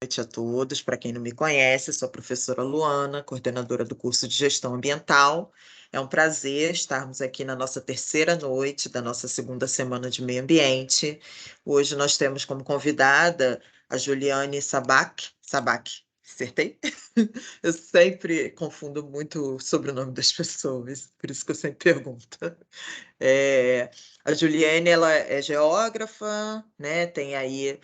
Noite a todos. Para quem não me conhece, sou a professora Luana, coordenadora do curso de Gestão Ambiental. É um prazer estarmos aqui na nossa terceira noite da nossa segunda semana de meio ambiente. Hoje nós temos como convidada a Juliane Sabac. Sabac, acertei? Eu sempre confundo muito o sobrenome das pessoas, por isso que eu sempre pergunto. É, a Juliane, ela é geógrafa, né? Tem aí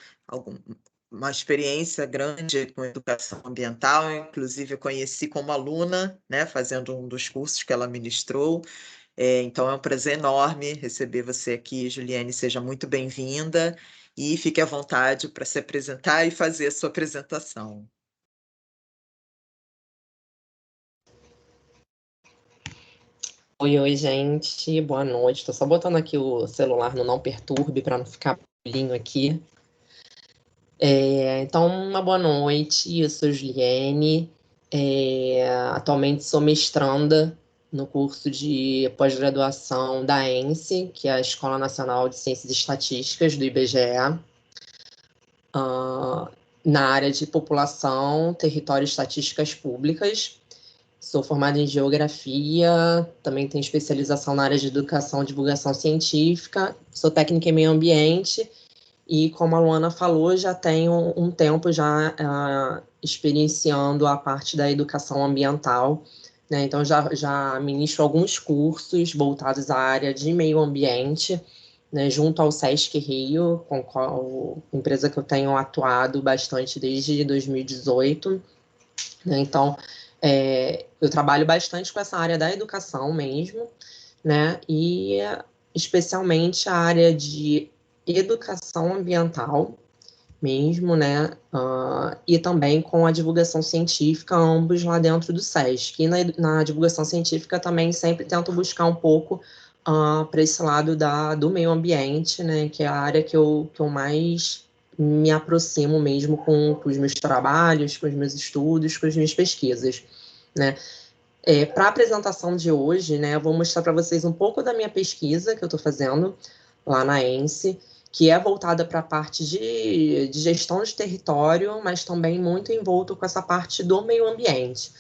uma experiência grande com educação ambiental, inclusive eu conheci como aluna, né? Fazendo um dos cursos que ela ministrou. Então é um prazer enorme receber você aqui, Juliane. Seja muito bem-vinda e fique à vontade para se apresentar e fazer a sua apresentação. Oi, gente, boa noite. Tô só botando aqui o celular no não perturbe para não ficar barulhinho aqui. Então, uma boa noite. Eu sou Juliene. Atualmente sou mestranda no curso de pós-graduação da ENSE, que é a Escola Nacional de Ciências e Estatísticas do IBGE, na área de população, território e estatísticas públicas. Sou formada em geografia, também tenho especialização na área de educação e divulgação científica, sou técnica em meio ambiente e, como a Luana falou, já tenho um tempo já experienciando a parte da educação ambiental, né? Então, já ministro alguns cursos voltados à área de meio ambiente, né, junto ao Sesc Rio, com qual empresa que eu tenho atuado bastante desde 2018, né? Então, eu trabalho bastante com essa área da educação mesmo, né? E especialmente a área de educação ambiental mesmo, né? E também com a divulgação científica, ambos lá dentro do SESC. E na divulgação científica também sempre tento buscar um pouco para esse lado do meio ambiente, né? Que é a área que eu mais me aproximo mesmo com os meus trabalhos, com os meus estudos, com as minhas pesquisas, né? Para a apresentação de hoje, né, eu vou mostrar para vocês um pouco da minha pesquisa que eu estou fazendo lá na ENSE, que é voltada para a parte de gestão de território, mas também muito envolto com essa parte do meio ambiente,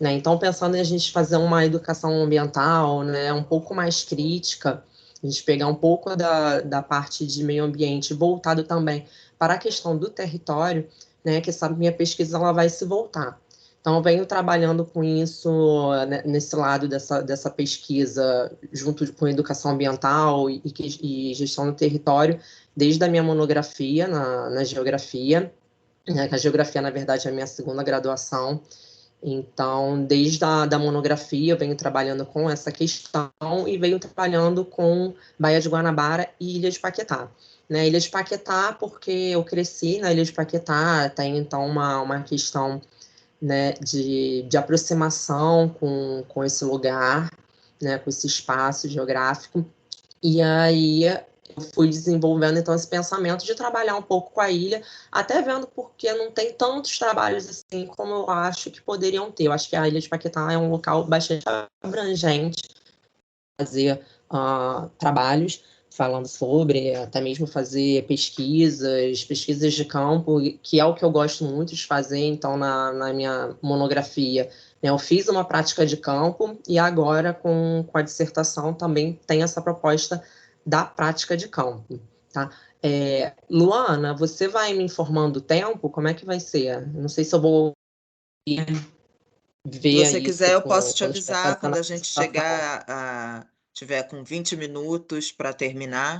né? Então, pensando em a gente fazer uma educação ambiental, né, um pouco mais crítica, a gente pegar um pouco da parte de meio ambiente voltado também para a questão do território, né, que essa minha pesquisa ela vai se voltar. Então, eu venho trabalhando com isso, né, nesse lado dessa pesquisa, junto com educação ambiental e gestão do território, desde a minha monografia na geografia, né, que a geografia, na verdade, é a minha segunda graduação. Então, desde da monografia, eu venho trabalhando com essa questão e venho trabalhando com Baía de Guanabara e Ilha de Paquetá. Né, Ilha de Paquetá, porque eu cresci na Ilha de Paquetá, tem então uma questão, né, de aproximação com esse lugar, né, com esse espaço geográfico. E aí eu fui desenvolvendo então esse pensamento de trabalhar um pouco com a ilha, até vendo porque não tem tantos trabalhos assim como eu acho que poderiam ter. Eu acho que a Ilha de Paquetá é um local bastante abrangente para fazer trabalhos falando sobre, até mesmo fazer pesquisas de campo, que é o que eu gosto muito de fazer. Então, na minha monografia, né, eu fiz uma prática de campo e agora, com a dissertação, também tem essa proposta da prática de campo, tá? Luana, você vai me informando o tempo? Como é que vai ser? Não sei se eu vou Se ver você isso quiser, eu posso te quando estiver avisar fazendo quando a a gente apresentação. tiver com 20 minutos para terminar,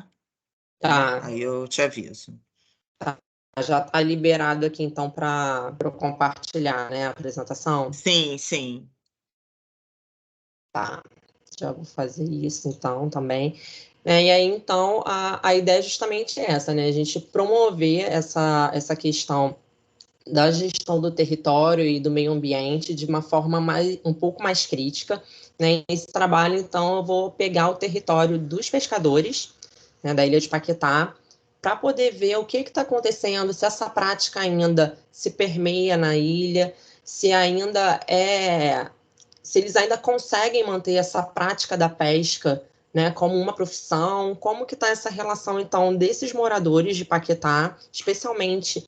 né? Tá. Aí eu te aviso. Tá, já está liberado aqui, então, para eu compartilhar, né, a apresentação? Sim, sim. Tá, já vou fazer isso, então, também. E aí, então, a ideia é justamente essa, né, a gente promover essa questão da gestão do território e do meio ambiente de uma forma um pouco mais crítica, né? Esse trabalho, então, eu vou pegar o território dos pescadores, né, da Ilha de Paquetá, para poder ver o que está acontecendo, se essa prática ainda se permeia na ilha, se eles ainda conseguem manter essa prática da pesca, né, como uma profissão, como que está essa relação, então, desses moradores de Paquetá, especialmente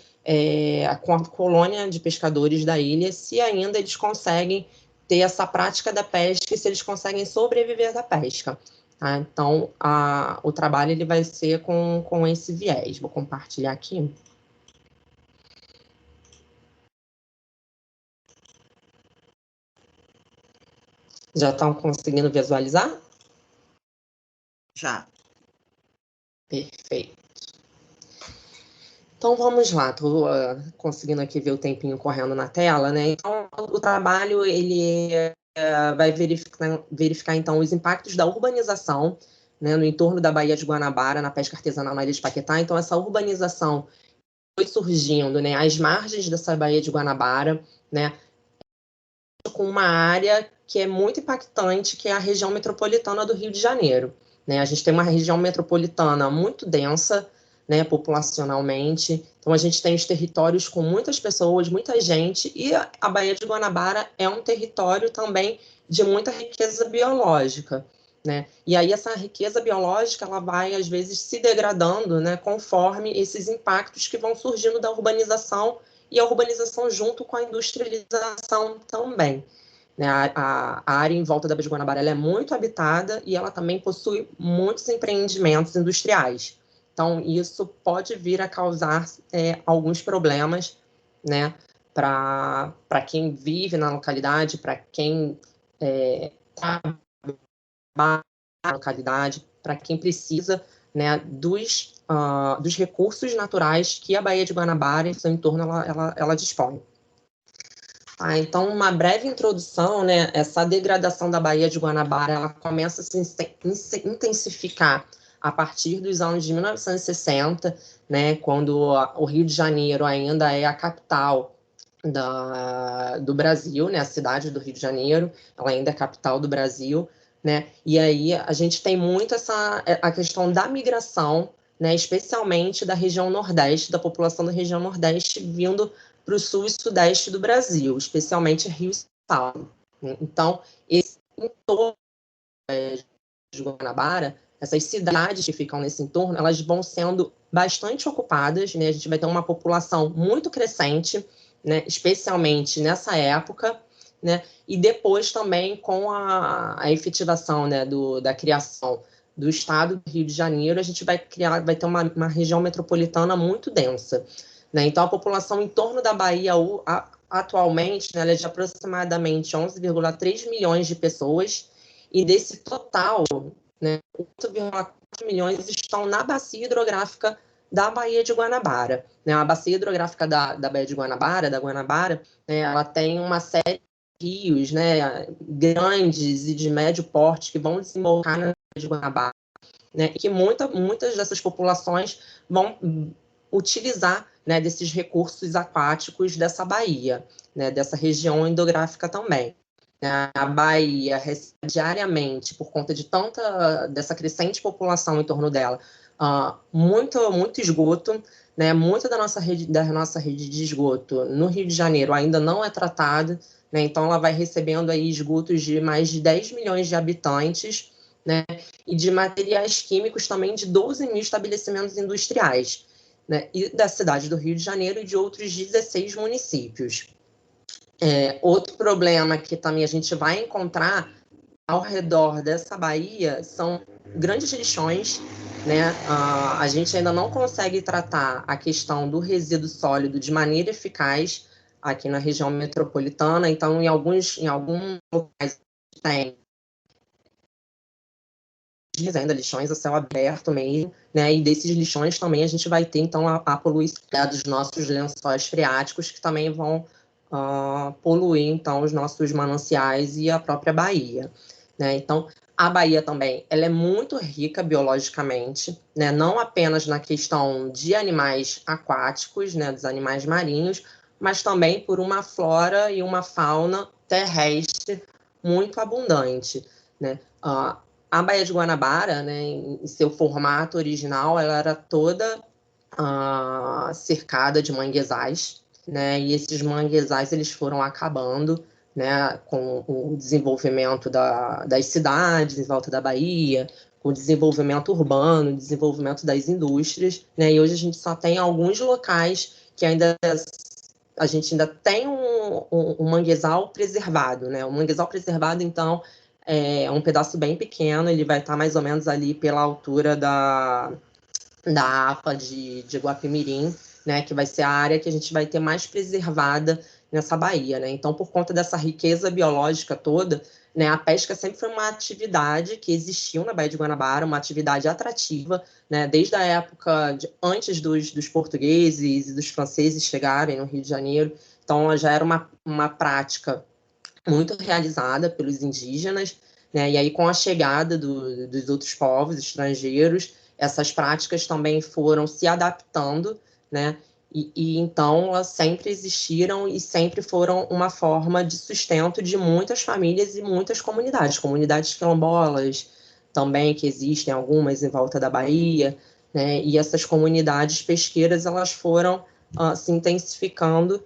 com a colônia de pescadores da ilha, se ainda eles conseguem ter essa prática da pesca e se eles conseguem sobreviver da pesca. Tá? Então, o trabalho ele vai ser com esse viés. Vou compartilhar aqui. Já estão conseguindo visualizar? Já. Perfeito. Então, vamos lá. Estou conseguindo aqui ver o tempinho correndo na tela, né? Então, o trabalho, ele vai verificar, então, os impactos da urbanização, né, no entorno da Baía de Guanabara, na pesca artesanal na Ilha de Paquetá. Então, essa urbanização foi surgindo, né, às margens dessa Baía de Guanabara, né, com uma área que é muito impactante, que é a região metropolitana do Rio de Janeiro. Né? A gente tem uma região metropolitana muito densa, né, populacionalmente, então a gente tem os territórios com muitas pessoas, muita gente, e a Baía de Guanabara é um território também de muita riqueza biológica. Né? E aí essa riqueza biológica ela vai, às vezes, se degradando, né, conforme esses impactos que vão surgindo da urbanização e a urbanização junto com a industrialização também. Né? A área em volta da Baía de Guanabara ela é muito habitada e ela também possui muitos empreendimentos industriais. Então, isso pode vir a causar alguns problemas, né, para quem vive na localidade, para quem trabalha na localidade, para quem precisa, né, dos recursos naturais que a Baía de Guanabara e seu entorno ela dispõe. Então, uma breve introdução, né? Essa degradação da Baía de Guanabara ela começa a se intensificar a partir dos anos de 1960, né? Quando o Rio de Janeiro ainda é a capital do Brasil, né? A cidade do Rio de Janeiro, ela ainda é a capital do Brasil, né? E aí a gente tem muito a questão da migração, né? Especialmente da região Nordeste, da população da região Nordeste vindo para o sul e sudeste do Brasil, especialmente Rio e São Paulo. Então, esse entorno de Guanabara, essas cidades que ficam nesse entorno, elas vão sendo bastante ocupadas, né? A gente vai ter uma população muito crescente, né? Especialmente nessa época, né? E depois também com a efetivação, né? Da criação do estado do Rio de Janeiro, a gente vai ter uma região metropolitana muito densa. Né? Então, a população em torno da Bahia atualmente, né, ela é de aproximadamente 11,3 milhões de pessoas, e desse total, né, 8,4 milhões estão na bacia hidrográfica da Baía de Guanabara. Né? A bacia hidrográfica da Baía de Guanabara, né, ela tem uma série de rios, né, grandes e de médio porte que vão desembocar na Baía de Guanabara, né, e que muitas dessas populações vão utilizar, né, desses recursos aquáticos dessa baía, né, dessa região hidrográfica também. A Bahia recebe diariamente, por conta de dessa crescente população em torno dela, muito esgoto, né? Muita da nossa rede de esgoto no Rio de Janeiro ainda não é tratada, né? Então ela vai recebendo aí esgotos de mais de 10 milhões de habitantes, né? E de materiais químicos também de 12 mil estabelecimentos industriais, né? E da cidade do Rio de Janeiro e de outros 16 municípios. Outro problema que também a gente vai encontrar ao redor dessa baía são grandes lixões, né? A gente ainda não consegue tratar a questão do resíduo sólido de maneira eficaz aqui na região metropolitana, então em alguns locais tem ainda lixões a céu aberto mesmo, né? E desses lixões também a gente vai ter então a poluição dos nossos lençóis freáticos que também vão poluir então os nossos mananciais e a própria baía, né? Então a baía também ela é muito rica biologicamente, né? Não apenas na questão de animais aquáticos, né? Dos animais marinhos, mas também por uma flora e uma fauna terrestre muito abundante, né? A Baía de Guanabara, né, em seu formato original, ela era toda cercada de manguezais, né, e esses manguezais eles foram acabando, né, com o desenvolvimento das cidades em volta da Bahia, com o desenvolvimento urbano, desenvolvimento das indústrias, né? E hoje a gente só tem alguns locais que a gente ainda tem um manguezal preservado, né? O manguezal preservado, então, é um pedaço bem pequeno, ele vai estar mais ou menos ali pela altura da APA de Guapimirim, né? Que vai ser a área que a gente vai ter mais preservada nessa baía, né? Então, por conta dessa riqueza biológica toda, né, a pesca sempre foi uma atividade que existiu na Baía de Guanabara, uma atividade atrativa, né, desde a época antes dos portugueses e dos franceses chegarem no Rio de Janeiro. Então, já era uma prática muito realizada pelos indígenas, né, e aí com a chegada dos outros povos estrangeiros, essas práticas também foram se adaptando, né, e então elas sempre existiram e sempre foram uma forma de sustento de muitas famílias e muitas comunidades quilombolas também, que existem algumas em volta da Bahia, né, e essas comunidades pesqueiras elas foram se intensificando,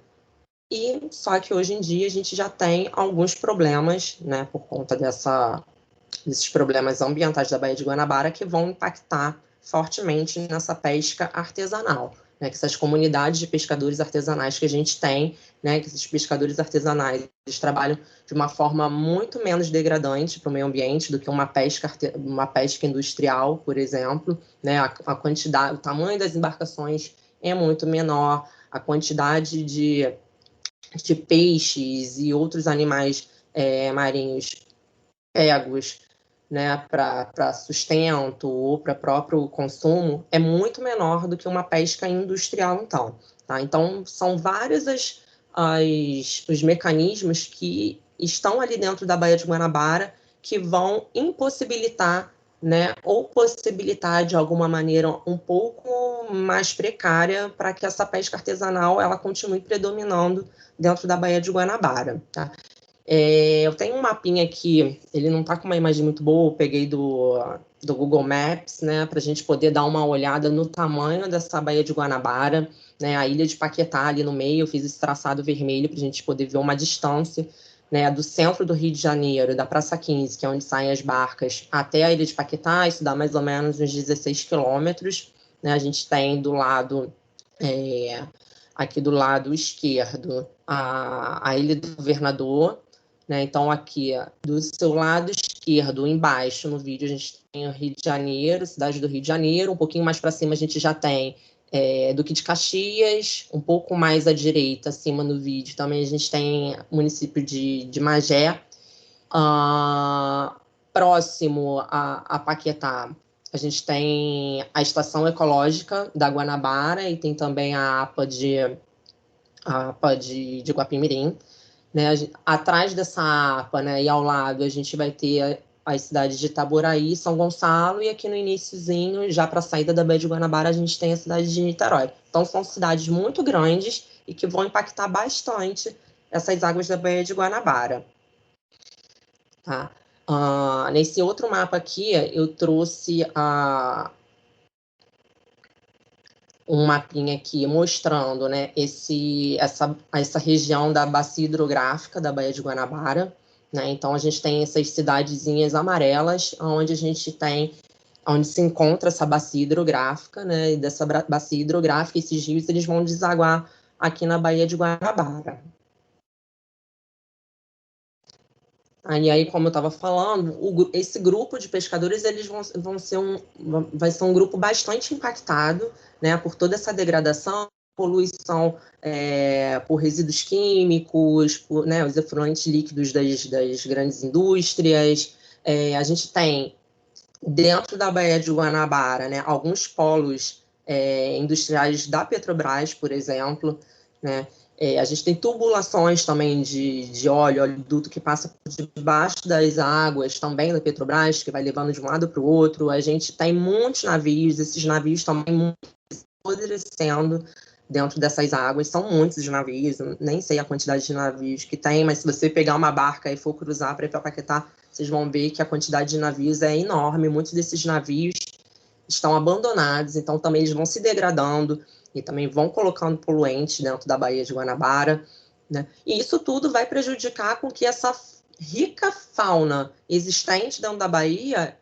e só que hoje em dia a gente já tem alguns problemas, né, por conta desses problemas ambientais da Baía de Guanabara que vão impactar fortemente nessa pesca artesanal, né, que essas comunidades de pescadores artesanais que a gente tem, né, que esses pescadores artesanais eles trabalham de uma forma muito menos degradante para o meio ambiente do que uma pesca industrial, por exemplo, né, a quantidade, o tamanho das embarcações é muito menor, a quantidade de peixes e outros animais marinhos pegos, né, para sustento ou para próprio consumo é muito menor do que uma pesca industrial, então. Tá? Então, são vários os mecanismos que estão ali dentro da Baía de Guanabara que vão impossibilitar, né, ou possibilitar de alguma maneira um pouco mais precária para que essa pesca artesanal ela continue predominando dentro da Baía de Guanabara. Tá? Eu tenho um mapinha aqui, ele não está com uma imagem muito boa, eu peguei do Google Maps, né, para a gente poder dar uma olhada no tamanho dessa Baía de Guanabara, né, a ilha de Paquetá ali no meio, eu fiz esse traçado vermelho para a gente poder ver uma distância, né, do centro do Rio de Janeiro, da Praça 15, que é onde saem as barcas, até a ilha de Paquetá, isso dá mais ou menos uns 16 quilômetros, né, a gente tem do lado... aqui do lado esquerdo, a Ilha do Governador, né? Então, aqui, do seu lado esquerdo, embaixo no vídeo, a gente tem o Rio de Janeiro, cidade do Rio de Janeiro. Um pouquinho mais para cima, a gente já tem Duque de Caxias. Um pouco mais à direita, acima no vídeo, também a gente tem o município de Magé. Próximo a Paquetá, a gente tem a Estação Ecológica da Guanabara e tem também a APA de Guapimirim. Né? Atrás dessa APA, né, e ao lado, a gente vai ter as cidades de Itaboraí, São Gonçalo, e aqui no iniciozinho, já para a saída da Baía de Guanabara, a gente tem a cidade de Niterói. Então, são cidades muito grandes e que vão impactar bastante essas águas da Baía de Guanabara. Tá? Nesse outro mapa aqui, eu trouxe um mapinha aqui mostrando, né, essa região da bacia hidrográfica da Baía de Guanabara, né? Então a gente tem essas cidadezinhas amarelas, onde se encontra essa bacia hidrográfica, né? E dessa bacia hidrográfica, esses rios eles vão desaguar aqui na Baía de Guanabara. Aí, como eu estava falando, esse grupo de pescadores eles vai ser um grupo bastante impactado, né, por toda essa degradação, poluição por resíduos químicos, né, os efluentes líquidos das grandes indústrias. A gente tem, dentro da Baía de Guanabara, né, alguns polos industriais da Petrobras, por exemplo, né? A gente tem tubulações também de oleoduto que passa por debaixo das águas também da Petrobras, que vai levando de um lado para o outro. A gente tem muitos navios, esses navios também apodrecendo dentro dessas águas. São muitos os navios, nem sei a quantidade de navios que tem, mas se você pegar uma barca e for cruzar para ir para Paquetá, vocês vão ver que a quantidade de navios é enorme. Muitos desses navios estão abandonados, então também eles vão se degradando e também vão colocando poluentes dentro da Baía de Guanabara, né? E isso tudo vai prejudicar com que essa rica fauna existente dentro da Baía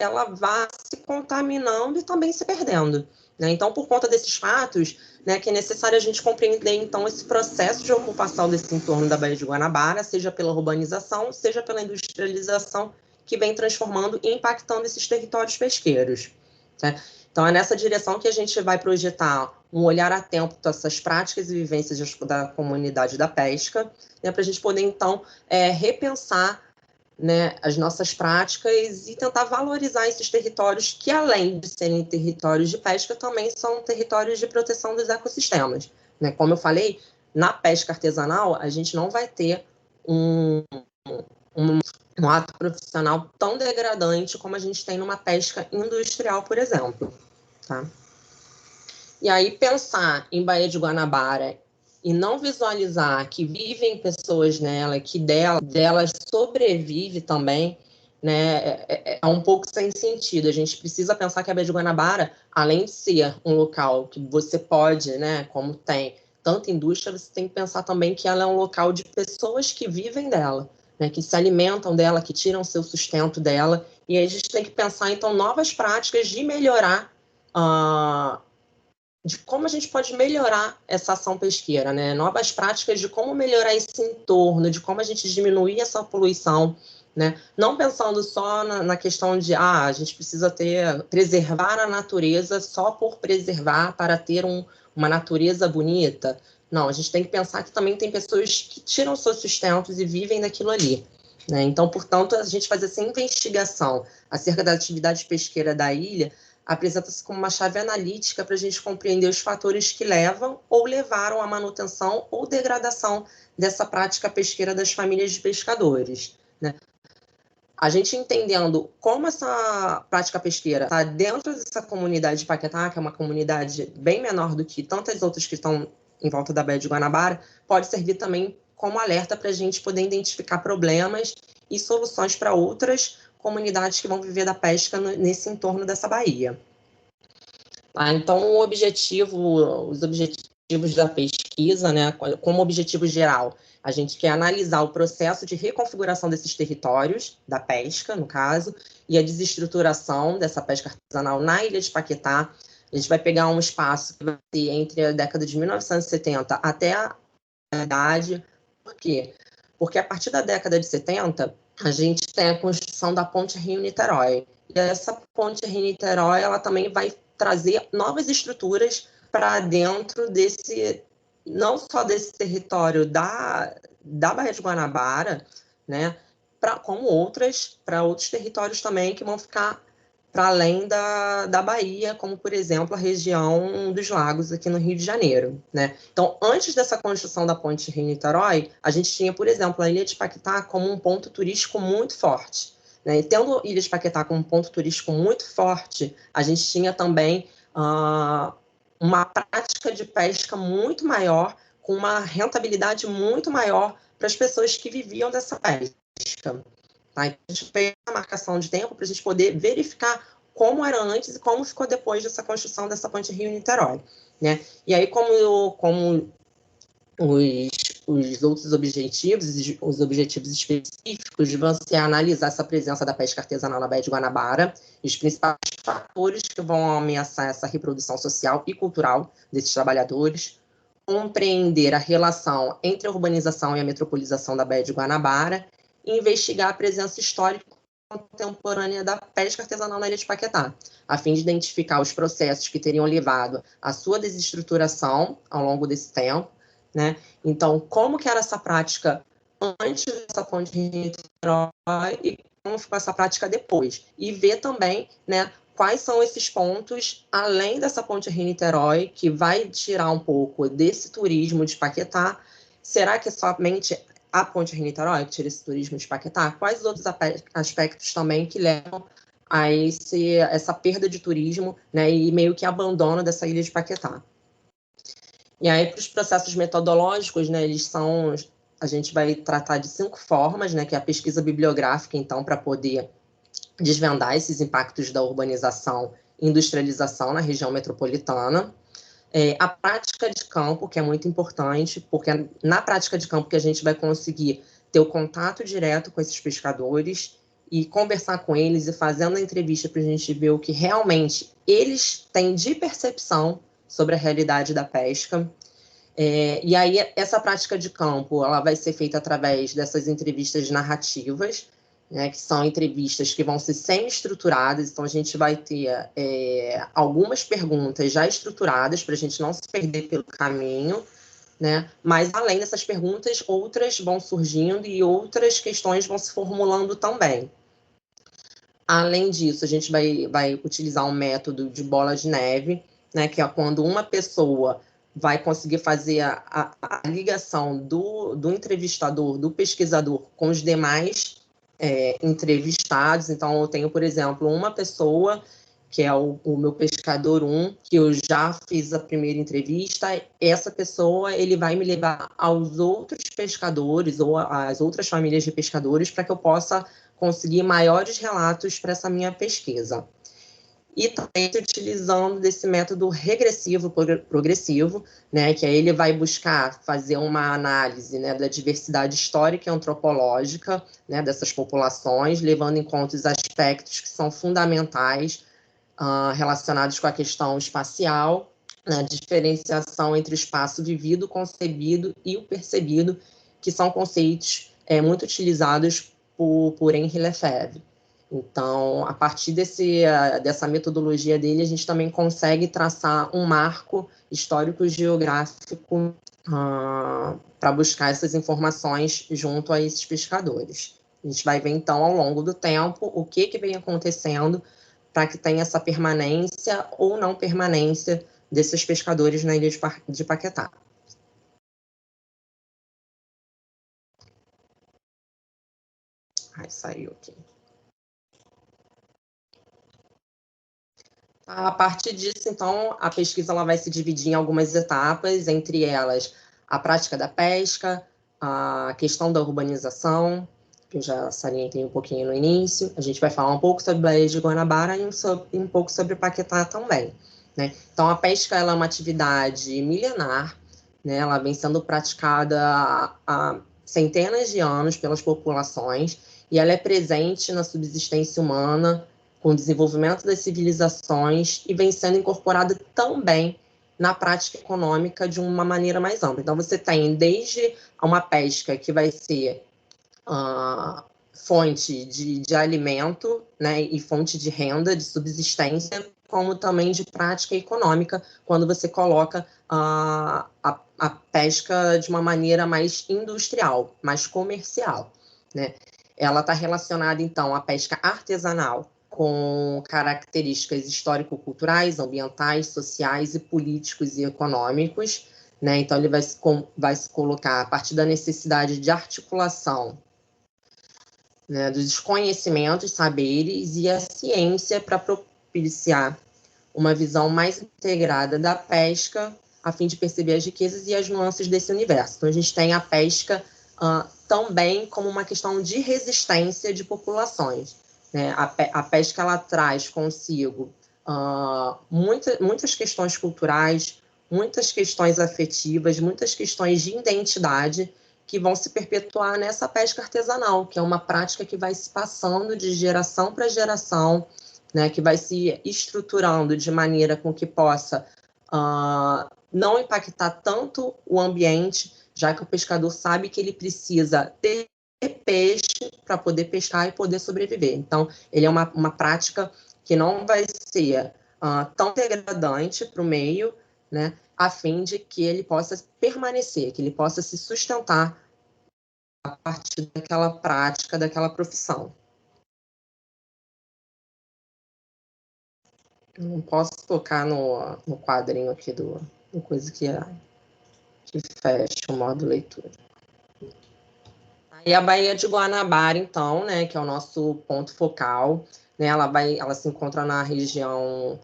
ela vá se contaminando e também se perdendo, né? Então, por conta desses fatos, né, que é necessário a gente compreender, então, esse processo de ocupação desse entorno da Baía de Guanabara, seja pela urbanização, seja pela industrialização, que vem transformando e impactando esses territórios pesqueiros, né? Então, é nessa direção que a gente vai projetar um olhar atento a essas práticas e vivências da comunidade da pesca, né, para a gente poder, então, repensar, né, as nossas práticas e tentar valorizar esses territórios que, além de serem territórios de pesca, também são territórios de proteção dos ecossistemas, né? Como eu falei, na pesca artesanal, a gente não vai ter um ato profissional tão degradante como a gente tem numa pesca industrial, por exemplo, tá? E aí pensar em Baía de Guanabara e não visualizar que vivem pessoas nela, que delas sobrevive também, né, é um pouco sem sentido. A gente precisa pensar que a Baía de Guanabara, além de ser um local que você pode, né, como tem tanta indústria, você tem que pensar também que ela é um local de pessoas que vivem dela, né, que se alimentam dela, que tiram seu sustento dela, e aí a gente tem que pensar, então, novas práticas de melhorar de como a gente pode melhorar essa ação pesqueira, né? Novas práticas de como melhorar esse entorno, de como a gente diminuir essa poluição, né? Não pensando só na questão de a gente precisa preservar a natureza só por preservar para ter uma natureza bonita. Não, a gente tem que pensar que também tem pessoas que tiram seus sustentos e vivem daquilo ali, né? Então, portanto, a gente faz essa investigação acerca da atividade pesqueira da ilha apresenta-se como uma chave analítica para a gente compreender os fatores que levam ou levaram à manutenção ou degradação dessa prática pesqueira das famílias de pescadores, né? A gente entendendo como essa prática pesqueira está dentro dessa comunidade de Paquetá, que é uma comunidade bem menor do que tantas outras que estão em volta da Baía de Guanabara, pode servir também como alerta para a gente poder identificar problemas e soluções para outras comunidades que vão viver da pesca nesse entorno dessa baía. Então, os objetivos da pesquisa, né, como objetivo geral, a gente quer analisar o processo de reconfiguração desses territórios, da pesca, no caso, e a desestruturação dessa pesca artesanal na Ilha de Paquetá. A gente vai pegar um espaço que vai ser entre a década de 1970 até a idade. Por quê? Porque a partir da década de 70, a gente tem a construção da Ponte Rio-Niterói. E essa Ponte Rio-Niterói, ela também vai trazer novas estruturas para dentro desse, não só desse território da Baía de Guanabara, né, como para outros territórios também que vão ficar para além da Bahia, como, por exemplo, a região dos lagos aqui no Rio de Janeiro, né? Então, antes dessa construção da Ponte Rio-Niterói, a gente tinha, por exemplo, a Ilha de Paquetá como um ponto turístico muito forte, né? E tendo a Ilha de Paquetá como um ponto turístico muito forte, a gente tinha também uma prática de pesca muito maior, com uma rentabilidade muito maior para as pessoas que viviam dessa pesca. Tá? A gente fez a marcação de tempo para a gente poder verificar como era antes e como ficou depois dessa construção dessa ponte Rio-Niterói, né? E aí, como os outros objetivos, os objetivos específicos vão ser analisar essa presença da pesca artesanal na Baía de Guanabara, os principais fatores que vão ameaçar essa reprodução social e cultural desses trabalhadores, compreender a relação entre a urbanização e a metropolização da Baía de Guanabara, e investigar a presença histórica contemporânea da pesca artesanal na Ilha de Paquetá, a fim de identificar os processos que teriam levado à sua desestruturação ao longo desse tempo, né? Então, como que era essa prática antes dessa ponte de Niterói e como ficou essa prática depois? E ver também, né, quais são esses pontos, além dessa ponte Rio-Niterói, que vai tirar um pouco desse turismo de Paquetá. Será que somente a ponte Rio-Niterói que tira esse turismo de Paquetá? Quais outros aspectos também que levam a essa perda de turismo, né, e meio que abandono dessa ilha de Paquetá? E aí, para os processos metodológicos, né, a gente vai tratar de 5 formas, né, que é a pesquisa bibliográfica, então, para poder desvendar esses impactos da urbanização e industrialização na região metropolitana. A prática de campo, que é muito importante, porque é na prática de campo que a gente vai conseguir ter o contato direto com esses pescadores e conversar com eles e fazendo a entrevista para a gente ver o que realmente eles têm de percepção sobre a realidade da pesca. E aí, essa prática de campo ela vai ser feita através dessas entrevistas narrativas, né, que são entrevistas que vão ser semi-estruturadas, então a gente vai ter algumas perguntas já estruturadas para a gente não se perder pelo caminho, né? Mas, além dessas perguntas, outras vão surgindo e outras questões vão se formulando também. Além disso, a gente vai utilizar um método de bola de neve, né, que é quando uma pessoa vai conseguir fazer a ligação do entrevistador, do pesquisador, com os demais entrevistados. Então, eu tenho, por exemplo, uma pessoa que é o meu pescador 1, que eu já fiz a primeira entrevista. Essa pessoa, ele vai me levar aos outros pescadores ou às outras famílias de pescadores para que eu possa conseguir maiores relatos para essa minha pesquisa. E também utilizando desse método regressivo, progressivo, né, que aí ele vai buscar fazer uma análise, né, da diversidade histórica e antropológica, né, dessas populações, levando em conta os aspectos que são fundamentais relacionados com a questão espacial, né, a diferenciação entre o espaço vivido, concebido e o percebido, que são conceitos muito utilizados por Henri Lefebvre. Então, a partir dessa metodologia dele, a gente também consegue traçar um marco histórico-geográfico para buscar essas informações junto a esses pescadores. A gente vai ver, então, ao longo do tempo, o que vem acontecendo para que tenha essa permanência ou não permanência desses pescadores na ilha de Paquetá. Ai, saiu aqui. A partir disso, então, a pesquisa ela vai se dividir em algumas etapas, entre elas a prática da pesca, a questão da urbanização, que eu já salientei um pouquinho no início. A gente vai falar um pouco sobre Baía de Guanabara e um pouco sobre Paquetá também, né? Então, a pesca ela é uma atividade milenar, né? Ela vem sendo praticada há centenas de anos pelas populações e ela é presente na subsistência humana, com o desenvolvimento das civilizações e vem sendo incorporada também na prática econômica de uma maneira mais ampla. Então, você tem desde uma pesca que vai ser fonte de alimento, né, e fonte de renda, de subsistência, como também de prática econômica, quando você coloca a pesca de uma maneira mais industrial, mais comercial, né? Ela está relacionada, então, à pesca artesanal, com características histórico-culturais, ambientais, sociais e políticos e econômicos, né? Então, ele vai se colocar a partir da necessidade de articulação, né, dos conhecimentos, saberes e a ciência para propiciar uma visão mais integrada da pesca, a fim de perceber as riquezas e as nuances desse universo. Então, a gente tem a pesca também como uma questão de resistência de populações, né? A pesca ela traz consigo muitas questões culturais, muitas questões afetivas, muitas questões de identidade que vão se perpetuar nessa pesca artesanal, que é uma prática que vai se passando de geração para geração, né, que vai se estruturando de maneira com que possa não impactar tanto o ambiente, já que o pescador sabe que ele precisa ter peixe para poder pescar e poder sobreviver. Então, ele é uma prática que não vai ser tão degradante para o meio, né, a fim de que ele possa permanecer, que ele possa se sustentar a partir daquela prática, daquela profissão. Não posso tocar no quadrinho aqui do coisa que fecha o modo leitura. E a Baía de Guanabara, então, né, que é o nosso ponto focal, né, ela se encontra na região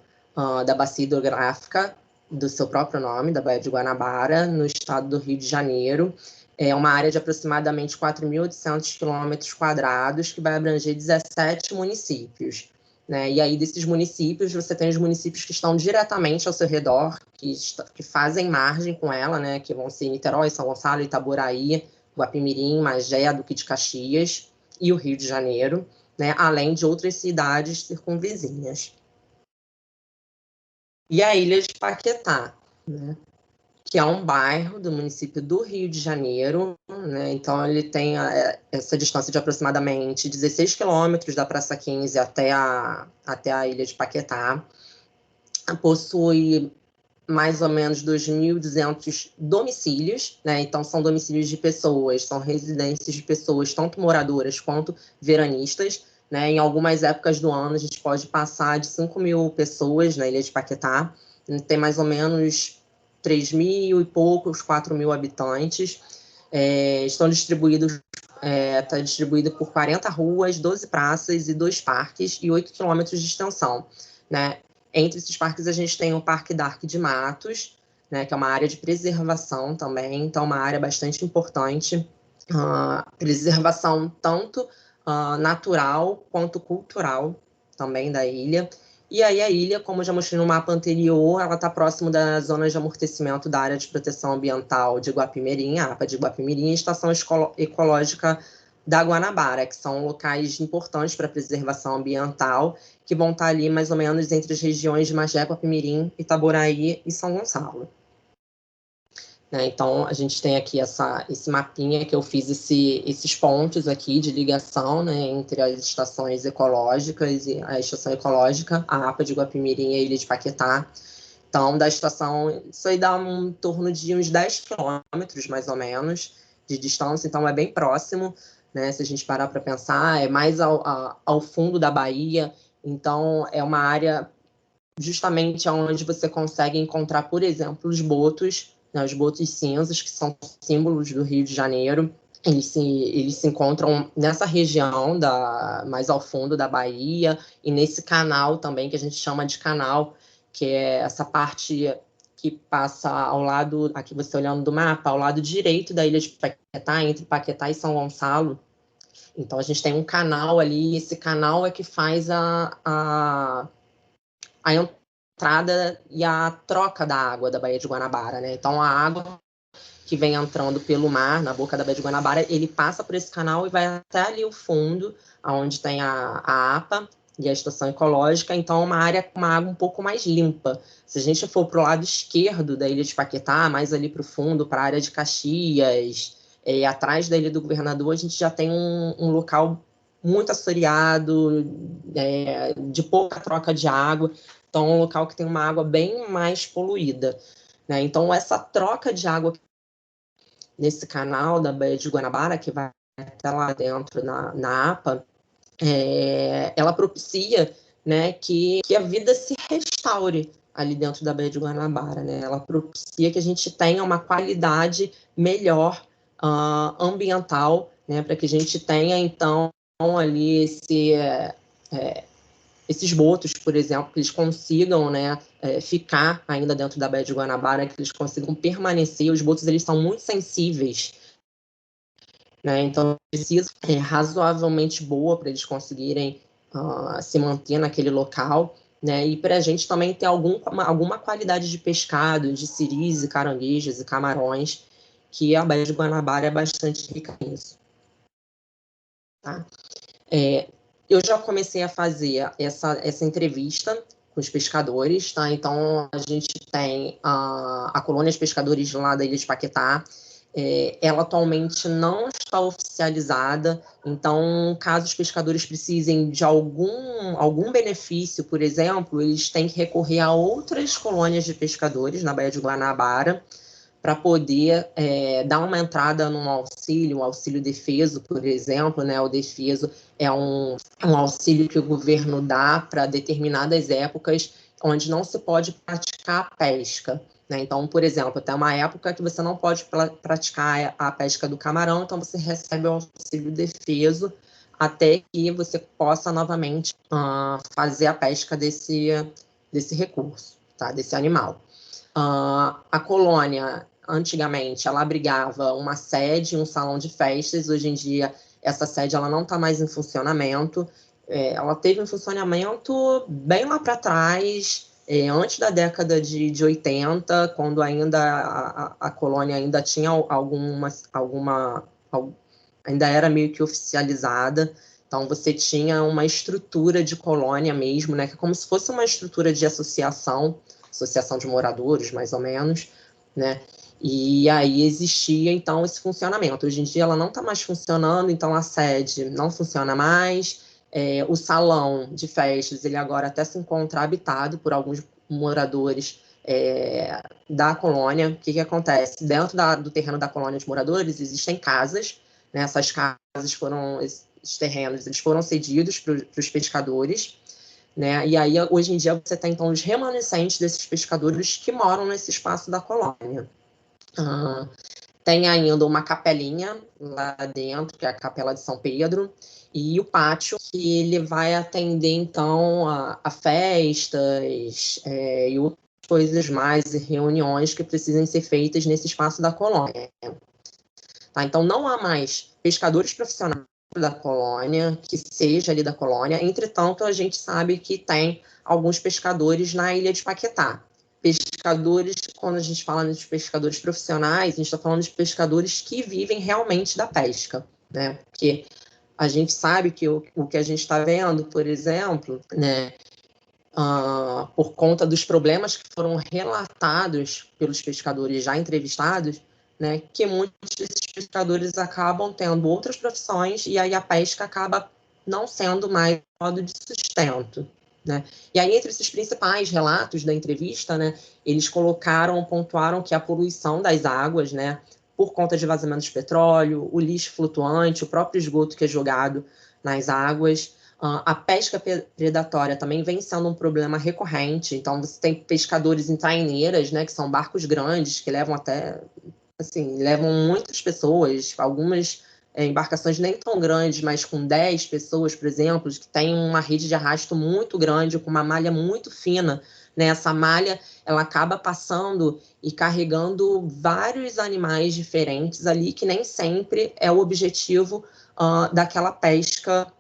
da bacia hidrográfica do seu próprio nome, da Baía de Guanabara, no estado do Rio de Janeiro. É uma área de aproximadamente 4.800 km², que vai abranger 17 municípios, né? E aí, desses municípios, você tem os municípios que estão diretamente ao seu redor, que fazem margem com ela, né? Que vão ser Niterói, São Gonçalo, Itaboraí, Guapimirim, Magé, Duque de Caxias e o Rio de Janeiro, né, além de outras cidades circunvizinhas. E a Ilha de Paquetá, né, que é um bairro do município do Rio de Janeiro, né, então ele tem essa distância de aproximadamente 16 quilômetros da Praça 15 até a Ilha de Paquetá, possui mais ou menos 2.200 domicílios, né? Então, são domicílios de pessoas, são residências de pessoas, tanto moradoras quanto veranistas, né? Em algumas épocas do ano, a gente pode passar de 5.000 pessoas na Ilha de Paquetá, tem mais ou menos 3.000 e poucos, 4.000 habitantes, estão distribuídos, está distribuído por 40 ruas, 12 praças e 2 parques e 8 quilômetros de extensão, né? Entre esses parques, a gente tem o Parque Dark de Matos, né, que é uma área de preservação também, então uma área bastante importante. Preservação tanto natural quanto cultural também da ilha. E aí a ilha, como eu já mostrei no mapa anterior, ela está próximo da zona de amortecimento da área de proteção ambiental de Guapimirim, a APA de Guapimirim, e a Estação Ecológica da Guanabara, que são locais importantes para a preservação ambiental, que vão estar ali mais ou menos entre as regiões de Magé, Guapimirim, Itaboraí e São Gonçalo. Então, a gente tem aqui esse mapinha que eu fiz esses pontos aqui de ligação, né, entre as estações ecológicas e a estação ecológica, a APA de Guapimirim e a Ilha de Paquetá. Então, da estação, isso aí dá em torno de uns 10 quilômetros, mais ou menos, de distância, então é bem próximo, né? Se a gente parar para pensar, é mais ao fundo da Bahia, então é uma área justamente onde você consegue encontrar, por exemplo, os botos, né? Os botos cinzas, que são símbolos do Rio de Janeiro. Eles se encontram nessa região, mais ao fundo da Bahia, e nesse canal também, que a gente chama de canal, que é essa parte que passa ao lado, aqui você olhando do mapa, ao lado direito da Ilha de Paquetá, entre Paquetá e São Gonçalo. Então, a gente tem um canal ali, e esse canal é que faz a entrada e a troca da água da Baía de Guanabara, né? Então, a água que vem entrando pelo mar, na boca da Baía de Guanabara, ele passa por esse canal e vai até ali o fundo, onde tem a APA e a estação ecológica, então é uma área com uma água um pouco mais limpa. Se a gente for para o lado esquerdo da Ilha de Paquetá, mais ali para o fundo, para a área de Caxias, atrás da Ilha do Governador, a gente já tem um local muito assoreado, de pouca troca de água, então é um local que tem uma água bem mais poluída, né? Então, essa troca de água nesse canal da Baía de Guanabara, que vai até lá dentro na APA, ela propicia, né, que a vida se restaure ali dentro da Baía de Guanabara, né? Ela propicia que a gente tenha uma qualidade melhor ambiental, né, para que a gente tenha, então, ali esses botos, por exemplo, que eles consigam, né, ficar ainda dentro da Baía de Guanabara, que eles consigam permanecer. Os botos, eles são muito sensíveis, né, então precisa razoavelmente boa para eles conseguirem se manter naquele local, né, e para a gente também ter alguma qualidade de pescado, de siris e caranguejos e camarões, que a Baía de Guanabara é bastante rica nisso. Tá? Eu já comecei a fazer essa entrevista com os pescadores, tá? Então, a gente tem a colônia de pescadores lá da Ilha de Paquetá. Ela atualmente não está oficializada, então, caso os pescadores precisem de algum benefício, por exemplo, eles têm que recorrer a outras colônias de pescadores na Baía de Guanabara, para poder dar uma entrada num auxílio, um auxílio defeso, por exemplo, né? O defeso é um auxílio que o governo dá para determinadas épocas onde não se pode praticar a pesca, né? Então, por exemplo, tem uma época que você não pode praticar a pesca do camarão, então você recebe o auxílio defeso até que você possa novamente fazer a pesca desse recurso, tá? Desse animal. A colônia, antigamente, ela abrigava uma sede, um salão de festas. Hoje em dia, essa sede ela não está mais em funcionamento. Ela teve um funcionamento bem lá para trás, antes da década de 80, quando ainda a colônia ainda tinha ainda era meio que oficializada. Então, você tinha uma estrutura de colônia mesmo, né, que é como se fosse uma estrutura de associação de moradores, mais ou menos, né, e aí existia, então, esse funcionamento. Hoje em dia, ela não está mais funcionando, então a sede não funciona mais, o salão de festas, ele agora até se encontra habitado por alguns moradores da colônia. O que acontece? Dentro do terreno da colônia de moradores, existem casas, né? Essas casas foram, os terrenos, eles foram cedidos para os pescadores, né? E aí, hoje em dia, você tem, então, os remanescentes desses pescadores que moram nesse espaço da colônia. Tem ainda uma capelinha lá dentro, que é a Capela de São Pedro, e o pátio, que ele vai atender, então, a festas e outras coisas mais, e reuniões que precisem ser feitas nesse espaço da colônia. Tá? Então, não há mais pescadores profissionais da colônia, que seja ali da colônia. Entretanto, a gente sabe que tem alguns pescadores na Ilha de Paquetá. Pescadores, quando a gente fala de pescadores profissionais, a gente está falando de pescadores que vivem realmente da pesca, né? Porque a gente sabe que o que a gente está vendo, por exemplo, né, por conta dos problemas que foram relatados pelos pescadores já entrevistados, né, que muitos desses pescadores acabam tendo outras profissões e aí a pesca acaba não sendo mais modo de sustento, né? E aí, entre esses principais relatos da entrevista, né, eles pontuaram que a poluição das águas, né, por conta de vazamento de petróleo, o lixo flutuante, o próprio esgoto que é jogado nas águas, a pesca predatória também vem sendo um problema recorrente. Então, você tem pescadores em traineiras, né, que são barcos grandes, que levam até, assim, levam muitas pessoas, algumas embarcações nem tão grandes, mas com 10 pessoas, por exemplo, que tem uma rede de arrasto muito grande, com uma malha muito fina, né? Essa malha, ela acaba passando e carregando vários animais diferentes ali, que nem sempre é o objetivo daquela pesca,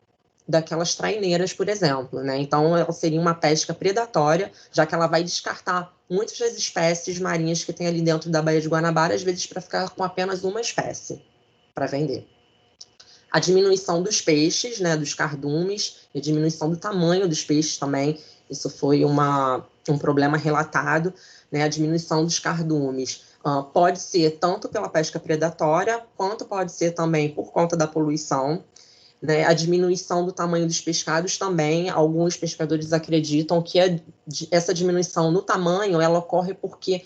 daquelas traineiras, por exemplo, né? Então, ela seria uma pesca predatória, já que ela vai descartar muitas das espécies marinhas que tem ali dentro da Baía de Guanabara, às vezes para ficar com apenas uma espécie para vender. A diminuição dos peixes, né, dos cardumes, e a diminuição do tamanho dos peixes também, isso foi um problema relatado, né? A diminuição dos cardumes pode ser tanto pela pesca predatória, quanto pode ser também por conta da poluição, né? A diminuição do tamanho dos pescados também, alguns pescadores acreditam que essa diminuição no tamanho, ela ocorre porque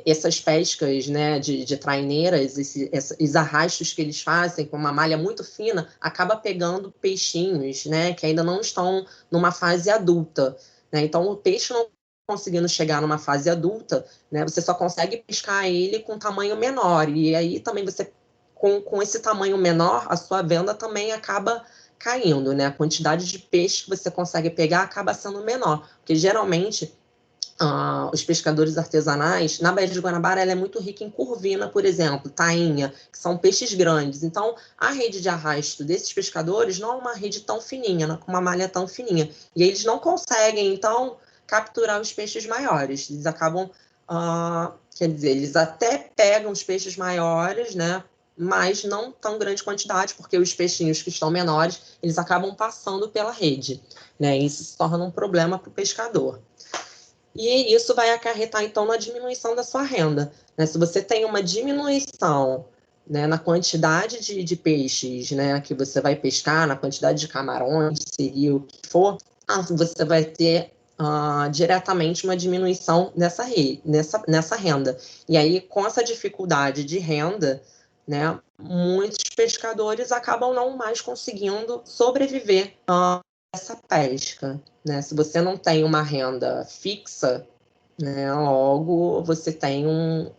essas pescas, né, de traineiras, esses arrastos que eles fazem com uma malha muito fina, acaba pegando peixinhos, né, que ainda não estão numa fase adulta, né? Então, o peixe não conseguindo chegar numa fase adulta, né, você só consegue pescar ele com tamanho menor, e aí também você com esse tamanho menor, a sua venda também acaba caindo, né? A quantidade de peixe que você consegue pegar acaba sendo menor, porque geralmente os pescadores artesanais, na Baía de Guanabara, ela é muito rica em curvina, por exemplo, tainha, que são peixes grandes. Então, a rede de arrasto desses pescadores não é uma rede tão fininha, não é com uma malha tão fininha. E eles não conseguem, então, capturar os peixes maiores. Eles acabam, quer dizer, eles até pegam os peixes maiores, né? Mas não tão grande quantidade, porque os peixinhos que estão menores, eles acabam passando pela rede, né? E isso se torna um problema para o pescador. E isso vai acarretar, então, na diminuição da sua renda, né? Se você tem uma diminuição, né, na quantidade de peixes, né, que você vai pescar, na quantidade de camarões, seria o que for, você vai ter diretamente uma diminuição nessa renda. E aí, com essa dificuldade de renda, né, muitos pescadores acabam não mais conseguindo sobreviver essa pesca, né? Se você não tem uma renda fixa, né, logo você tem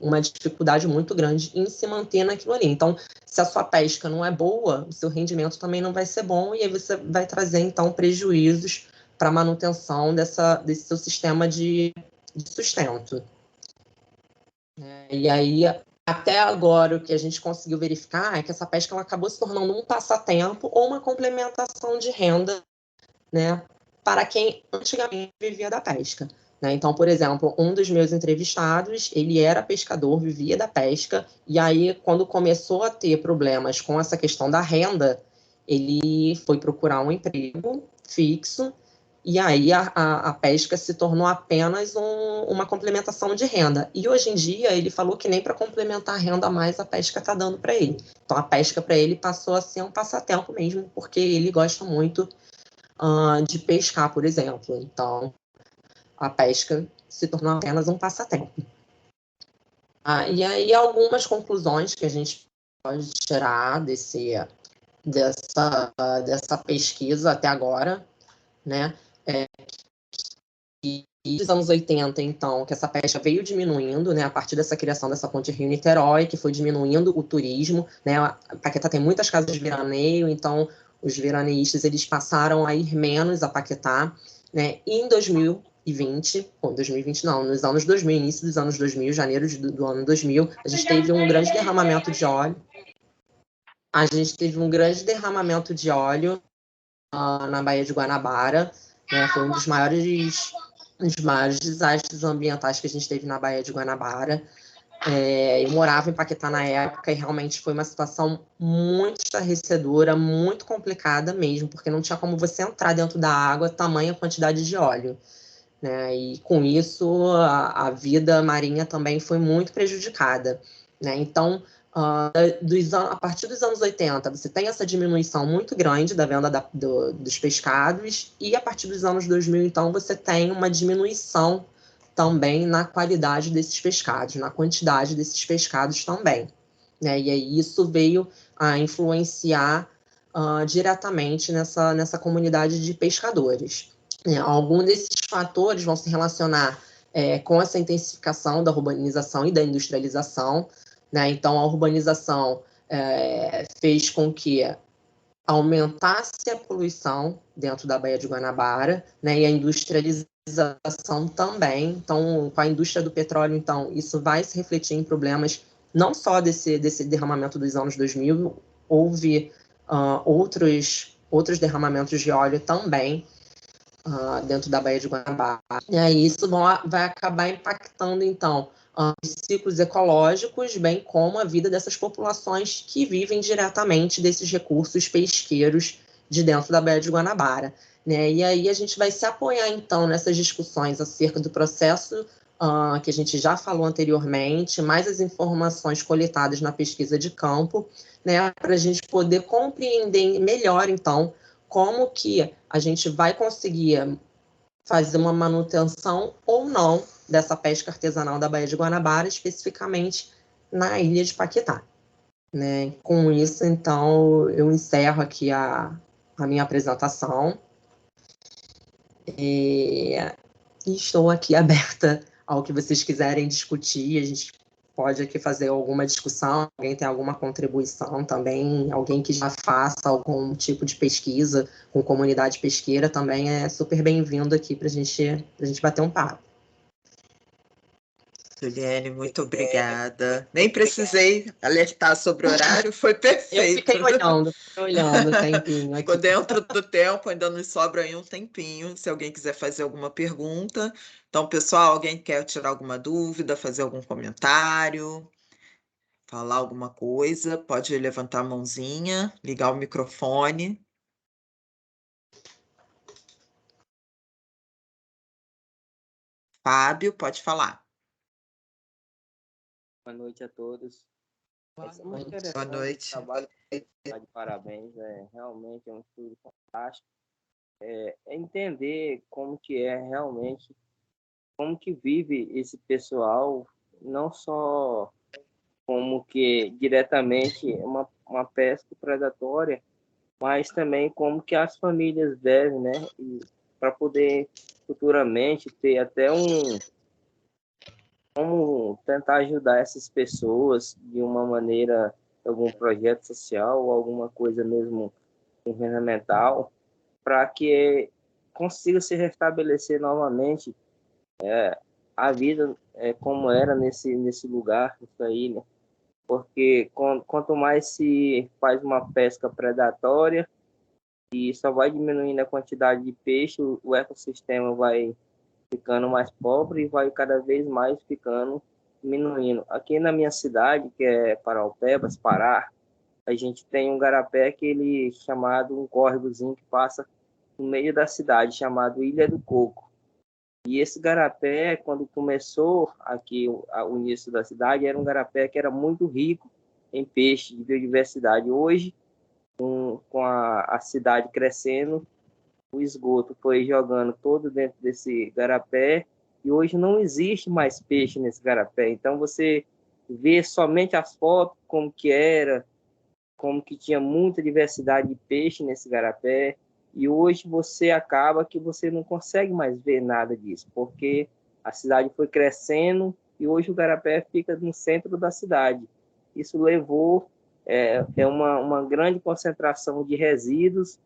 uma dificuldade muito grande em se manter naquilo ali. Então, se a sua pesca não é boa, o seu rendimento também não vai ser bom, e aí você vai trazer, então, prejuízos para a manutenção desse seu sistema de sustento. E aí, até agora, o que a gente conseguiu verificar é que essa pesca ela acabou se tornando um passatempo ou uma complementação de renda, né, para quem antigamente vivia da pesca, né? Então, por exemplo, um dos meus entrevistados, ele era pescador, vivia da pesca, e aí, quando começou a ter problemas com essa questão da renda, ele foi procurar um emprego fixo, e aí a pesca se tornou apenas uma complementação de renda. E hoje em dia ele falou que nem para complementar a renda mais a pesca está dando para ele. Então a pesca para ele passou a ser um passatempo mesmo, porque ele gosta muito de pescar, por exemplo. Então a pesca se tornou apenas um passatempo. E aí algumas conclusões que a gente pode tirar dessa pesquisa até agora, né? E dos anos 80, então, que essa pesca veio diminuindo, né, a partir dessa criação dessa ponte Rio-Niterói, que foi diminuindo o turismo, né, a Paquetá tem muitas casas de veraneio, então os veraneístas, eles passaram a ir menos a Paquetá, né, e em 2020 não, nos anos 2000, início dos anos 2000, janeiro do ano 2000, a gente teve um grande derramamento de óleo, na Baía de Guanabara, né, foi um dos maiores desastres ambientais que a gente teve na Baía de Guanabara. Eu morava em Paquetá na época e realmente foi uma situação muito estarrecedora, muito complicada mesmo, porque não tinha como você entrar dentro da água, tamanha quantidade de óleo, né? E com isso a vida marinha também foi muito prejudicada, né? Então, a partir dos anos 80, você tem essa diminuição muito grande da venda dos pescados, e a partir dos anos 2000, então, você tem uma diminuição também na qualidade desses pescados, na quantidade desses pescados também, né? E aí isso veio a influenciar diretamente nessa comunidade de pescadores. Alguns desses fatores vão se relacionar com essa intensificação da urbanização e da industrialização, né? Então, a urbanização fez com que aumentasse a poluição dentro da Baía de Guanabara, né? E a industrialização também. Então, com a indústria do petróleo, então, isso vai se refletir em problemas não só desse derramamento dos anos 2000, houve outros derramamentos de óleo também, dentro da Baía de Guanabara. E aí isso vai acabar impactando, então, os ciclos ecológicos, bem como a vida dessas populações que vivem diretamente desses recursos pesqueiros de dentro da Baía de Guanabara, né? E aí a gente vai se apoiar, então, nessas discussões acerca do processo que a gente já falou anteriormente, mais as informações coletadas na pesquisa de campo, né, para a gente poder compreender melhor, então, como que a gente vai conseguir fazer uma manutenção ou não dessa pesca artesanal da Baía de Guanabara, especificamente na ilha de Paquetá, né? Com isso, então, eu encerro aqui a minha apresentação e estou aqui aberta ao que vocês quiserem discutir. A gente pode aqui fazer alguma discussão, alguém tem alguma contribuição também, alguém que já faça algum tipo de pesquisa com comunidade pesqueira também é super bem-vindo aqui para a gente bater um papo. Juliane, muito obrigada. Nem precisei alertar sobre o horário, foi perfeito. Eu fiquei olhando o tempinho aqui. Ficou dentro do tempo, ainda nos sobra aí um tempinho, se alguém quiser fazer alguma pergunta. Então, pessoal, alguém quer tirar alguma dúvida, fazer algum comentário, falar alguma coisa, pode levantar a mãozinha, ligar o microfone. Fábio, pode falar. Boa noite a todos. Boa noite. Trabalho, tá de parabéns. Realmente é um estudo fantástico. É entender como que é realmente, como que vive esse pessoal, não só como que diretamente uma pesca predatória, mas também como que as famílias devem, né? Para poder futuramente ter até como tentar ajudar essas pessoas de uma maneira, algum projeto social ou alguma coisa mesmo governamental, para que consiga se restabelecer novamente a vida como era nesse lugar, isso aí, né? Porque quanto mais se faz uma pesca predatória, e só vai diminuindo a quantidade de peixe, o ecossistema vai ficando mais pobre e vai cada vez mais ficando diminuindo. Aqui na minha cidade, que é Paraupebas, Pará, a gente tem um garapé que ele chamado um córregozinho que passa no meio da cidade, chamado Ilha do Coco. E esse garapé, quando começou aqui o início da cidade, era um garapé que era muito rico em peixe, de biodiversidade. Hoje, com a cidade crescendo, o esgoto foi jogando todo dentro desse garapé e hoje não existe mais peixe nesse garapé. Então, você vê somente as fotos, como que era, como que tinha muita diversidade de peixe nesse garapé, e hoje você acaba que você não consegue mais ver nada disso, porque a cidade foi crescendo e hoje o garapé fica no centro da cidade. Isso levou uma grande concentração de resíduos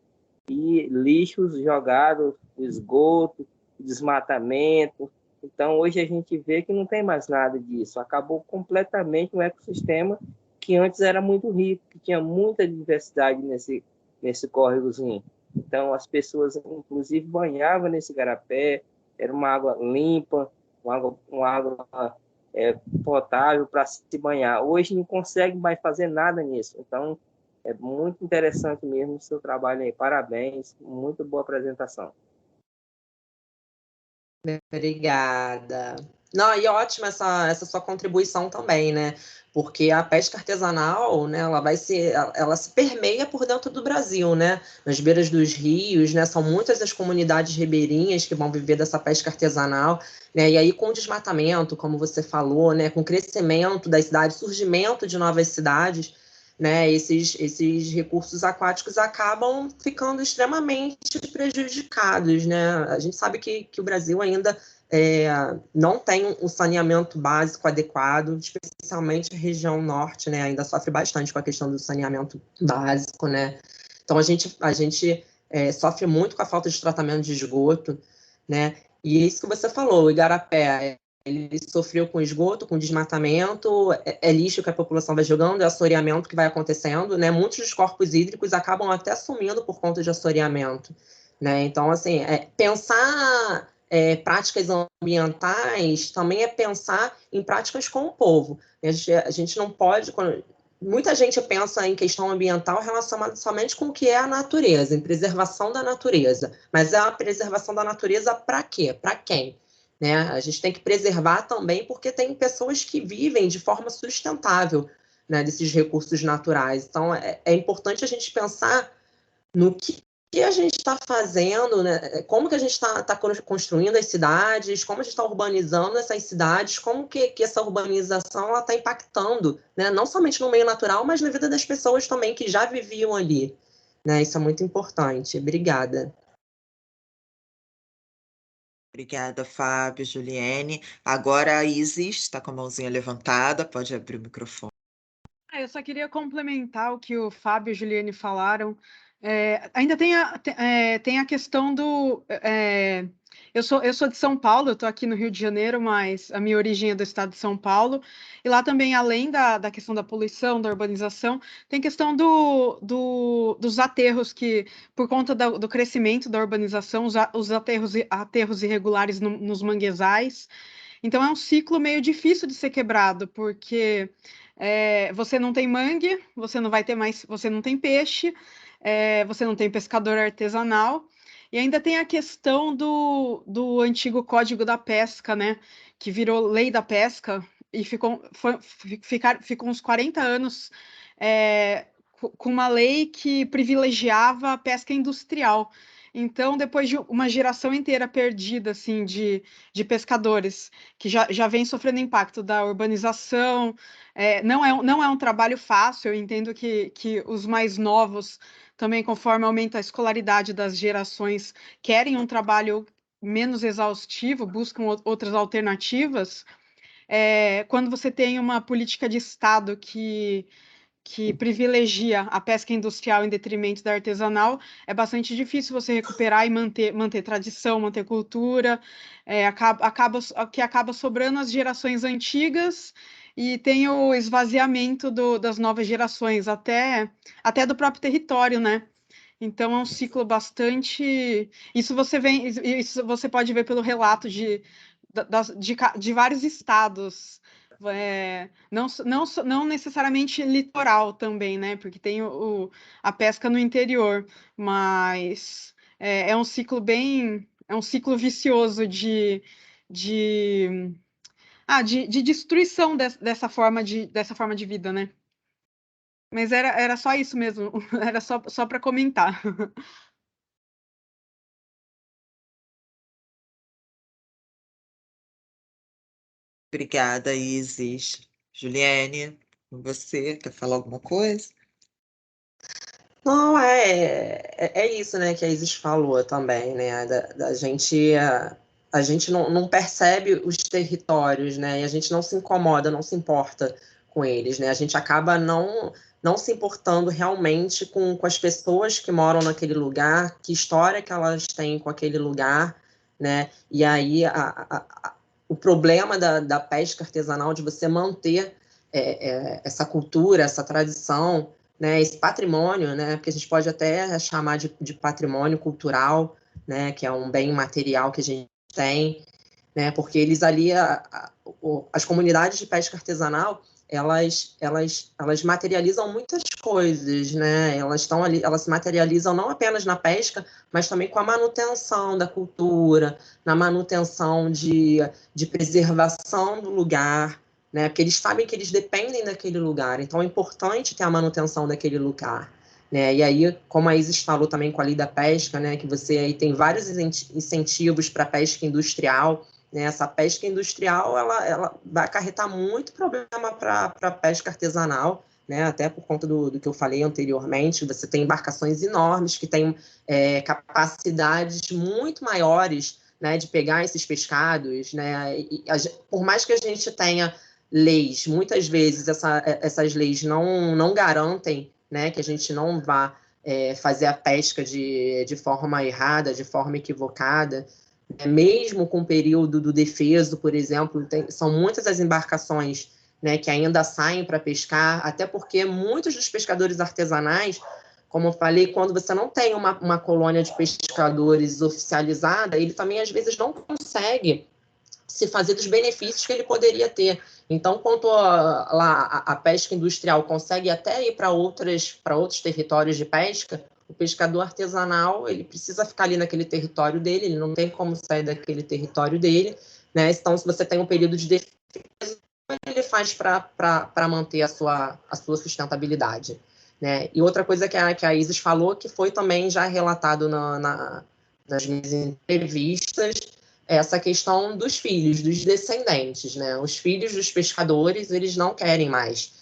e lixos jogados, o esgoto, o desmatamento. Então, hoje a gente vê que não tem mais nada disso. Acabou completamente um ecossistema que antes era muito rico, que tinha muita diversidade nesse córregozinho. Então, as pessoas, inclusive, banhavam nesse garapé, era uma água limpa, uma água potável para se banhar. Hoje não consegue mais fazer nada nisso. Então, é muito interessante mesmo o seu trabalho aí. Parabéns, muito boa apresentação. Obrigada. Não, e ótima essa sua contribuição também, né? Porque a pesca artesanal, né, ela se permeia por dentro do Brasil, né? Nas beiras dos rios, né? São muitas as comunidades ribeirinhas que vão viver dessa pesca artesanal, né? E aí com o desmatamento, como você falou, né, com o crescimento das cidades, surgimento de novas cidades, né, esses recursos aquáticos acabam ficando extremamente prejudicados, né? A gente sabe que o Brasil ainda não tem um saneamento básico adequado, especialmente a região norte, né? Ainda sofre bastante com a questão do saneamento básico, né? Então a gente sofre muito com a falta de tratamento de esgoto, né? E é isso que você falou, o Igarapé, ele sofreu com esgoto, com desmatamento, lixo que a população vai jogando, é assoreamento que vai acontecendo, né? Muitos dos corpos hídricos acabam até sumindo por conta de assoreamento, né? Então, assim, pensar práticas ambientais também é pensar em práticas com o povo. A gente não pode... Muita gente pensa em questão ambiental relacionada somente com o que é a natureza, em preservação da natureza. Mas é a preservação da natureza para quê? Para quem? Né? A gente tem que preservar também porque tem pessoas que vivem de forma sustentável, né, desses recursos naturais. Então, é importante a gente pensar no que a gente está fazendo, né? Como que a gente está construindo as cidades, como a gente está urbanizando essas cidades, como que essa urbanização está impactando, né? Não somente no meio natural, mas na vida das pessoas também que já viviam ali. Né? Isso é muito importante. Obrigada. Obrigada, Fábio, Juliene. Agora a Isis está com a mãozinha levantada, pode abrir o microfone. Eu só queria complementar o que o Fábio e a Juliene falaram. Ainda tem a questão do... eu sou de São Paulo, eu estou aqui no Rio de Janeiro, mas a minha origem é do estado de São Paulo. E lá também, além da questão da poluição, da urbanização, tem questão dos aterros que, por conta do crescimento da urbanização, os aterros irregulares nos manguezais. Então, é um ciclo meio difícil de ser quebrado, porque você não tem mangue, você não vai ter mais, você não tem peixe, você não tem pescador artesanal, e ainda tem a questão do antigo Código da Pesca, né? Que virou Lei da Pesca e ficou uns 40 anos com uma lei que privilegiava a pesca industrial. Então, depois de uma geração inteira perdida assim, de pescadores que já vem sofrendo impacto da urbanização, não é um trabalho fácil. Eu entendo que os mais novos, também conforme aumenta a escolaridade das gerações, querem um trabalho menos exaustivo, buscam outras alternativas. Quando você tem uma política de Estado que privilegia a pesca industrial em detrimento da artesanal, é bastante difícil você recuperar e manter tradição, manter cultura, acaba sobrando as gerações antigas e tem o esvaziamento das novas gerações, até do próprio território, né? Então é um ciclo bastante... Isso você pode ver pelo relato de vários estados não necessariamente litoral também, né? Porque tem a pesca no interior, mas é um ciclo é um ciclo vicioso de destruição dessa forma de vida, né? Mas era só isso mesmo, era só para comentar. Obrigada, Isis. Juliane, você quer falar alguma coisa? Não, é isso, né, que a Isis falou também, né, da gente, a gente não percebe os territórios, né, e a gente não se incomoda, não se importa com eles, né, a gente acaba não se importando realmente com as pessoas que moram naquele lugar, que história que elas têm com aquele lugar, né, e aí o problema da pesca artesanal, de você manter essa cultura, essa tradição, né, esse patrimônio, né, porque a gente pode até chamar de patrimônio cultural, né, que é um bem material que a gente tem, né, porque eles ali, as comunidades de pesca artesanal, elas materializam muitas coisas, né, elas estão ali, elas se materializam não apenas na pesca, mas também com a manutenção da cultura, na manutenção de preservação do lugar, né? Porque eles sabem que eles dependem daquele lugar, então é importante ter a manutenção daquele lugar, né? E aí, como a Isis falou também com a lei da pesca, né? Que você aí tem vários incentivos para a pesca industrial, né? Essa pesca industrial, ela vai acarretar muito problema para a pesca artesanal, né? Até por conta do que eu falei anteriormente, você tem embarcações enormes que têm capacidades muito maiores, né, de pegar esses pescados, né? Por mais que a gente tenha leis, muitas vezes essas leis não garantem, né, que a gente não vá fazer a pesca de forma errada, de forma equivocada, né? Mesmo com o período do defeso, por exemplo, são muitas as embarcações, né, que ainda saem para pescar, até porque muitos dos pescadores artesanais, como eu falei, quando você não tem uma colônia de pescadores oficializada, ele também às vezes não consegue se fazer dos benefícios que ele poderia ter. Então, quanto a pesca industrial consegue até ir para outros territórios de pesca, o pescador artesanal ele precisa ficar ali naquele território dele, ele não tem como sair daquele território dele, né? Então, se você tem um período de defesa, ele faz para manter a sua sustentabilidade, né? E outra coisa que a Isis falou, que foi também já relatado nas minhas entrevistas, essa questão dos filhos, dos descendentes, né? Os filhos dos pescadores, eles não querem mais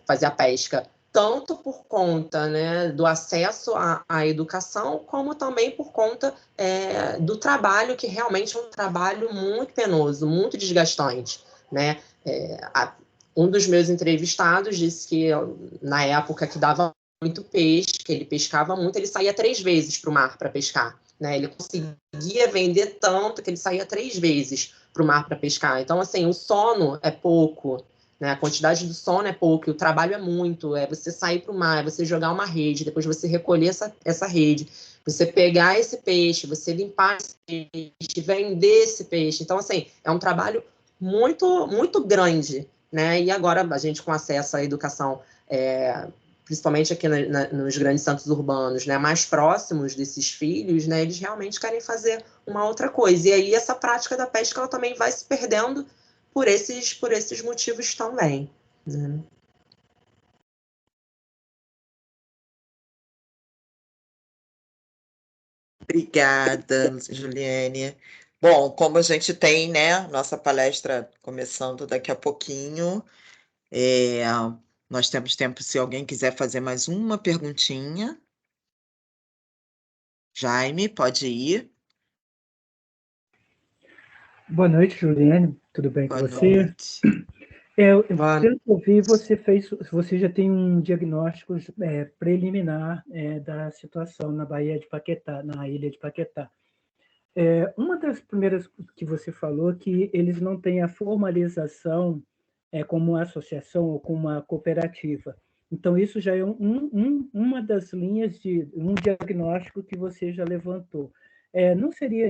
fazer a pesca, tanto por conta, né, do acesso à educação, como também por conta do trabalho, que realmente é um trabalho muito penoso, muito desgastante, né? Um dos meus entrevistados disse que na época que dava muito peixe, que ele pescava muito, ele saía 3 vezes para o mar para pescar. Né, ele conseguia vender tanto que ele saía 3 vezes para o mar para pescar. Então, assim, o sono é pouco, né? A quantidade do sono é pouco, e o trabalho é muito. É você sair para o mar, é você jogar uma rede, depois você recolher essa rede, você pegar esse peixe, você limpar esse peixe, vender esse peixe. Então, assim, é um trabalho muito, muito grande, né? E agora a gente com acesso à educação principalmente aqui nos grandes centros urbanos, né, mais próximos desses filhos, né, eles realmente querem fazer uma outra coisa. E aí essa prática da pesca ela também vai se perdendo por esses motivos também, né? Obrigada, Juliane. Bom, como a gente tem, né, nossa palestra começando daqui a pouquinho, nós temos tempo se alguém quiser fazer mais uma perguntinha. Jaime, pode ir. Boa noite, Juliane. Tudo bem Boa com você? noite. Pelo que eu vi, você já tem um diagnóstico preliminar da situação na Baía de Paquetá, na ilha de Paquetá. Uma das primeiras que você falou que eles não têm a formalização como uma associação ou como uma cooperativa. Então, isso já é uma das linhas de um diagnóstico que você já levantou. Não seria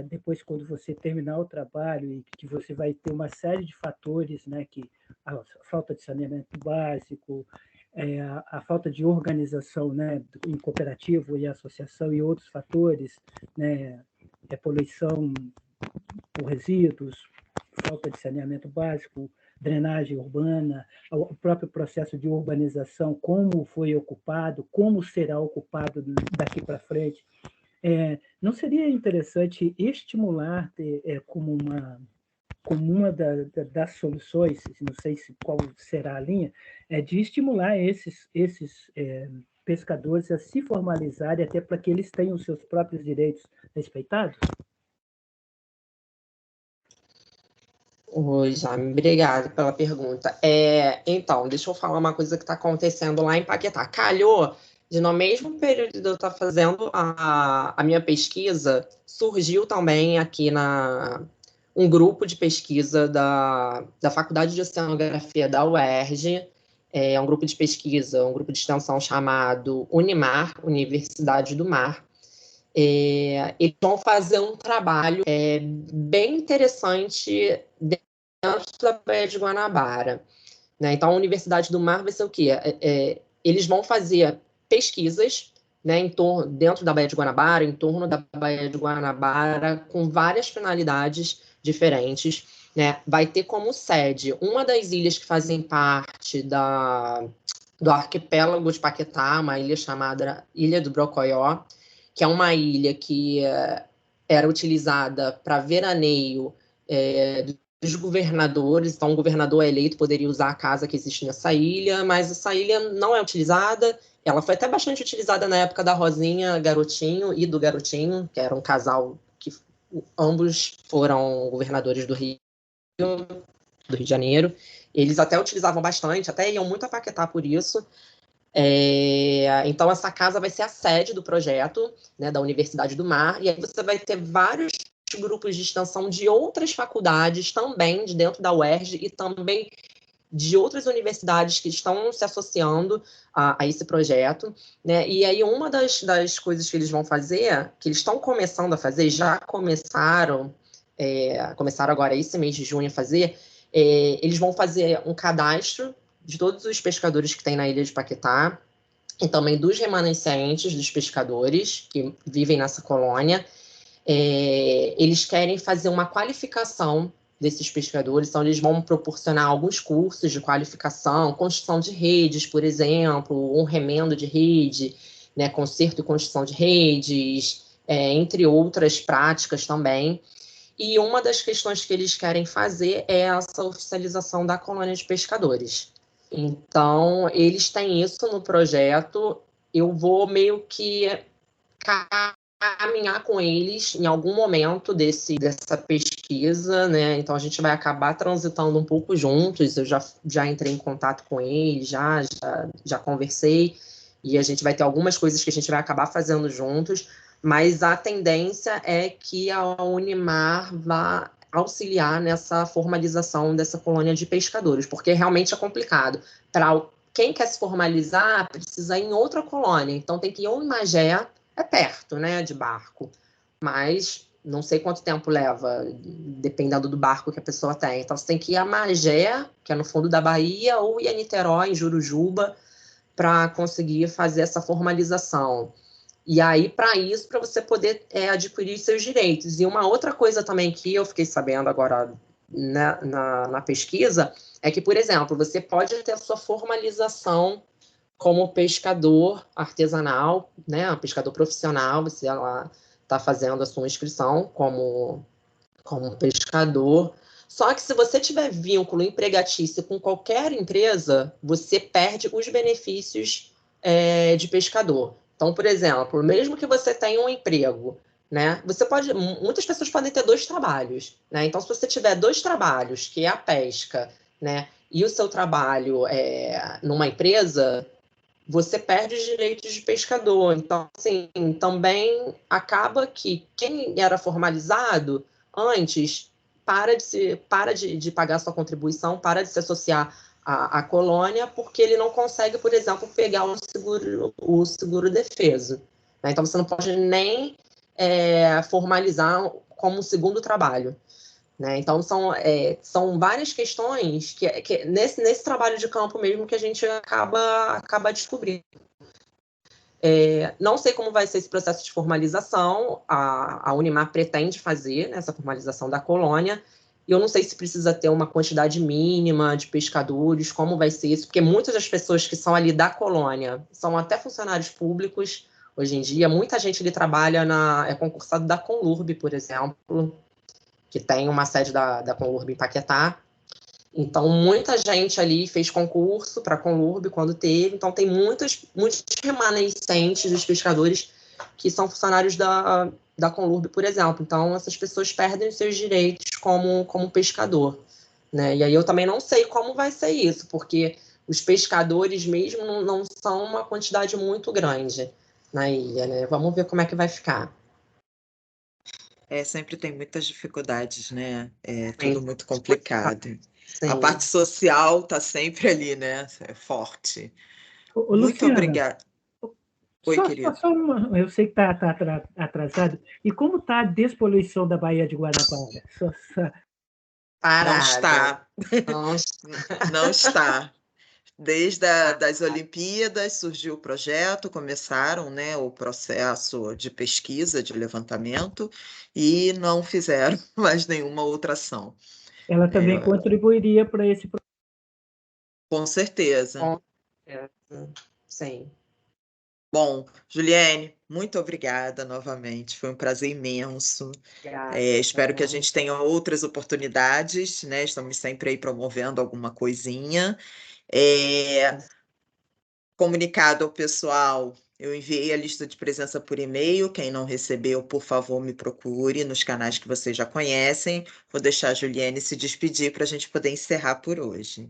depois, quando você terminar o trabalho e que você vai ter uma série de fatores, né, que a falta de saneamento básico, a falta de organização, né, em cooperativa e associação e outros fatores, né, poluição por resíduos, falta de saneamento básico, drenagem urbana, o próprio processo de urbanização, como foi ocupado, como será ocupado daqui para frente. Não seria interessante estimular como uma das soluções, não sei qual será a linha, de estimular esses pescadores a se formalizarem, até para que eles tenham os seus próprios direitos respeitados? Oi, Jaime, obrigada pela pergunta. Então, deixa eu falar uma coisa que está acontecendo lá em Paquetá. Calhou de, no mesmo período de eu estar fazendo a minha pesquisa, surgiu também aqui um grupo de pesquisa da Faculdade de Oceanografia da UERJ, um grupo de pesquisa, um grupo de extensão chamado Unimar, Universidade do Mar. Eles vão fazer um trabalho bem interessante dentro da Baía de Guanabara, né? Então, a Universidade do Mar vai ser o quê? Eles vão fazer pesquisas, né, dentro da Baía de Guanabara, em torno da Baía de Guanabara, com várias finalidades diferentes, né? Vai ter como sede uma das ilhas que fazem parte do arquipélago de Paquetá, uma ilha chamada Ilha do Brocoió, que é uma ilha que era utilizada para veraneio dos governadores. Então, o governador eleito poderia usar a casa que existe nessa ilha, mas essa ilha não é utilizada. Ela foi até bastante utilizada na época da Rosinha Garotinho e do Garotinho, que era um casal que ambos foram governadores do Rio de Janeiro. Eles até utilizavam bastante, até iam muito a Paquetá por isso. Então, essa casa vai ser a sede do projeto, né, da Universidade do Mar, e aí você vai ter vários grupos de extensão de outras faculdades também, de dentro da UERJ, e também de outras universidades que estão se associando a esse projeto, né? E aí uma das coisas que eles vão fazer, que eles estão começando a fazer, já começaram agora esse mês de junho a fazer, eles vão fazer um cadastro de todos os pescadores que tem na ilha de Paquetá, e também dos remanescentes dos pescadores que vivem nessa colônia. Eles querem fazer uma qualificação desses pescadores, então eles vão proporcionar alguns cursos de qualificação, construção de redes, por exemplo, um remendo de rede, né, conserto e construção de redes, entre outras práticas também. E uma das questões que eles querem fazer é essa oficialização da colônia de pescadores. Então, eles têm isso no projeto. Eu vou meio que caminhar com eles em algum momento dessa pesquisa, né? Então, a gente vai acabar transitando um pouco juntos. Eu já entrei em contato com eles, já conversei, e a gente vai ter algumas coisas que a gente vai acabar fazendo juntos, mas a tendência é que a Unimar vá auxiliar nessa formalização dessa colônia de pescadores, porque realmente é complicado. Para quem quer se formalizar, precisa ir em outra colônia, então tem que ir ou em Magé, é perto, né, de barco, mas não sei quanto tempo leva, dependendo do barco que a pessoa tem. Então você tem que ir a Magé, que é no fundo da Bahia, ou ir a Niterói, em Jurujuba, para conseguir fazer essa formalização. E aí, para isso, para você poder adquirir seus direitos. E uma outra coisa também que eu fiquei sabendo agora na pesquisa é que, por exemplo, você pode ter a sua formalização como pescador artesanal, né, um pescador profissional, você está fazendo a sua inscrição como pescador. Só que se você tiver vínculo empregatício com qualquer empresa, você perde os benefícios de pescador. Então, por exemplo, mesmo que você tenha um emprego, né, muitas pessoas podem ter 2 trabalhos, né? Então, se você tiver 2 trabalhos, que é a pesca, né, e o seu trabalho numa empresa, você perde os direitos de pescador. Então, assim, também acaba que quem era formalizado antes para de pagar sua contribuição, para de se associar à colônia, porque ele não consegue, por exemplo, pegar o seguro defeso. Né? Então, você não pode nem formalizar como um segundo trabalho. Né? Então, são várias questões que nesse trabalho de campo mesmo que a gente acaba descobrindo. Não sei como vai ser esse processo de formalização, a Unimar pretende fazer, né, essa formalização da colônia, e eu não sei se precisa ter uma quantidade mínima de pescadores, como vai ser isso, porque muitas das pessoas que são ali da colônia são até funcionários públicos, hoje em dia, muita gente ali trabalha é concursado da Conlurb, por exemplo, que tem uma sede da Conlurb em Paquetá. Então, muita gente ali fez concurso para a Conlurb quando teve. Então, tem muitos remanescentes dos pescadores que são funcionários da Conlurb, por exemplo. Então, essas pessoas perdem os seus direitos como pescador. Né? E aí eu também não sei como vai ser isso, porque os pescadores mesmo não são uma quantidade muito grande na ilha. Né? Vamos ver como é que vai ficar. Sempre tem muitas dificuldades, né? É tudo muito complicado. Sim. A parte social está sempre ali, né? É forte. Ô, Muito Luciana, obrigada. Oi, querido. Só eu sei que está atrasado. E como está a despoluição da Baía de Guanabara? Não está. Não está. Desde das Olimpíadas surgiu o projeto, começaram, né, o processo de pesquisa, de levantamento, e não fizeram mais nenhuma outra ação. Ela também contribuiria para esse processo. Com certeza. Sim. Bom, Juliane, muito obrigada novamente. Foi um prazer imenso. Espero que a gente tenha outras oportunidades, né? Estamos sempre aí promovendo alguma coisinha. Comunicado ao pessoal, eu enviei a lista de presença por e-mail. Quem não recebeu, por favor, me procure nos canais que vocês já conhecem. Vou deixar a Juliane se despedir para a gente poder encerrar por hoje.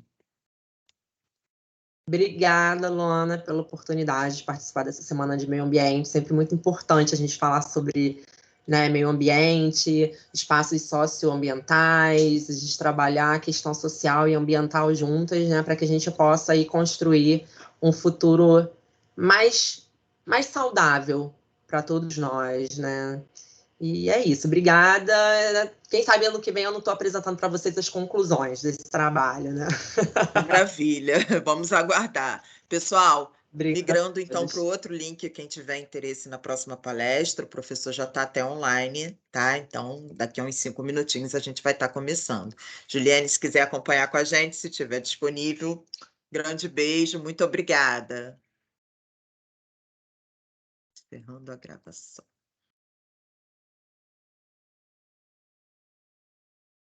Obrigada, Luana, pela oportunidade de participar dessa semana de meio ambiente. Sempre muito importante a gente falar sobre, né, meio ambiente, espaços socioambientais, a gente trabalhar a questão social e ambiental juntas, né, para que a gente possa aí construir um futuro mais saudável para todos nós, né? E é isso, obrigada. Quem sabe ano que vem eu não estou apresentando para vocês as conclusões desse trabalho, né? Maravilha, vamos aguardar. Pessoal, migrando então para o Obrigada. outro link, quem tiver interesse na próxima palestra, o professor já está até online, tá? Então, daqui a uns 5 minutinhos a gente vai estar começando. Juliane, se quiser acompanhar com a gente, se estiver disponível, grande beijo, muito obrigada. Encerrando a gravação.